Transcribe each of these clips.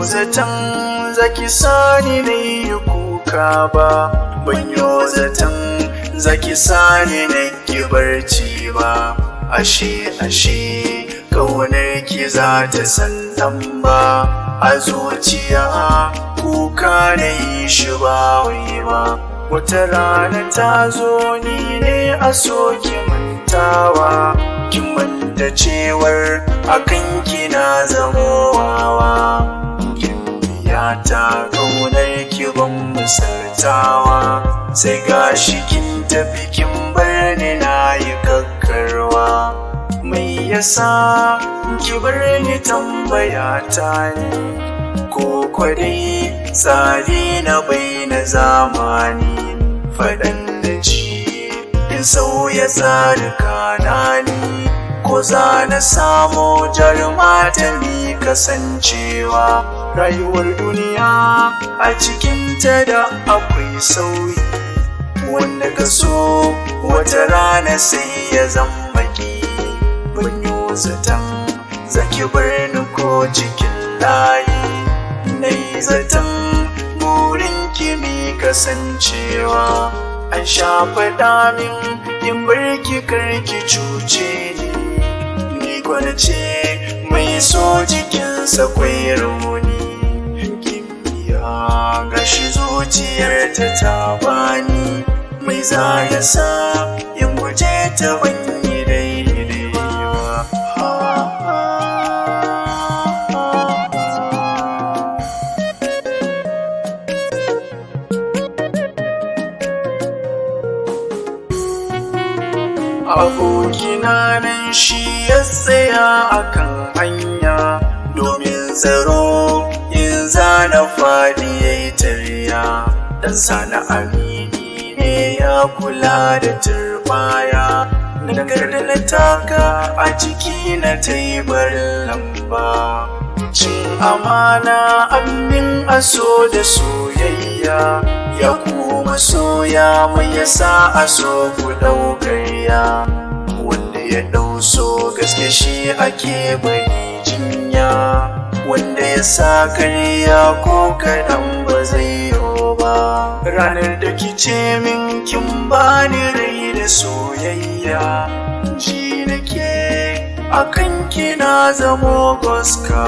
zaton zaki sani na yi kuka ba, ban yo zaton zaki sani na ki barci ba. Ashe kaunar ki za ta san ba, a zuciya kuka na yi shi ba wai ba. Wata rana ta zo ni ne a so ki mantawa, kin manta cewar akan kina zamo wawa. Ta kaunar ki ban misaltawa, sai gashi kin tafi kin bar ni na yi kakkarwa. Mai yasa ki bar ni tambaya ta ne, ko kwadai tsari na bai na zamani. Faɗan da ji in sauya tsarika na ni, ko za na samu jarumata mi kasancewa. Rayuwar duniya a cikinta da akwai sauyi, wanda ka so wata rana sai ya zama ki. Ban yi zaton zaki bar ni ko cikin layi, na yi zaton burin kimi kasancewa. An shafa damin in bar ki karki cuce ni kwanace mai so jikinsa kwai rauni. Gashi zuciyarta ta bani, mai za ya sa in guje ta banyi daidai ba. Abokina nan shi ya tsaya akan hanya, domin tsaro in zana faɗi ya yi tarya. Dan sana amini ne ya kula da turbaya, nagar da na taka a ciki na taibar lamba. Cin amana amin aso da soyayya, ya kuma soya mai yasa aso ku ɗaukarya. Wanda ya ɗau so gaske shi ake bari jinya, wanda ya sa karya ko kaɗan ba zai yi ba. Ranar da kice min kin bani rai da soyayya, ji nake akan kina zamo goska.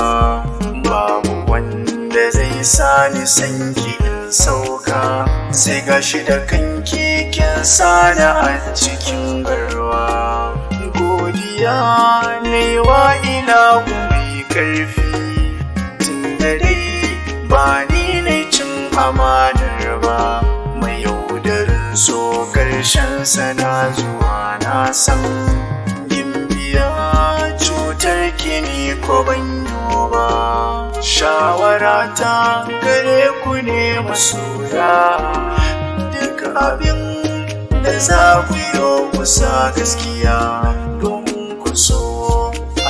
Babu wanda zai sa ni san ki in sauka, sai gashi da kanki kin sani a cikin garwa. Godiya ne wa ilahu mai karfi, ba ni ne cin amanar ba. Mai yaudarin so karshen sana zuwa na san, gimbiya cutar kini ko ban ba. Shawara ta gare ku ne masoya, duk abin da za ku yi kusa gaskiya. Domin ku so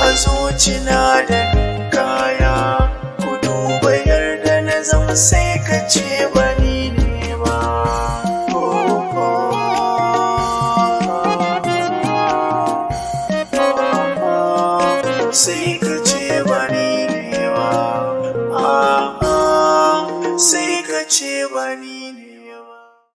a zuci na da kaya, sai ka ce bani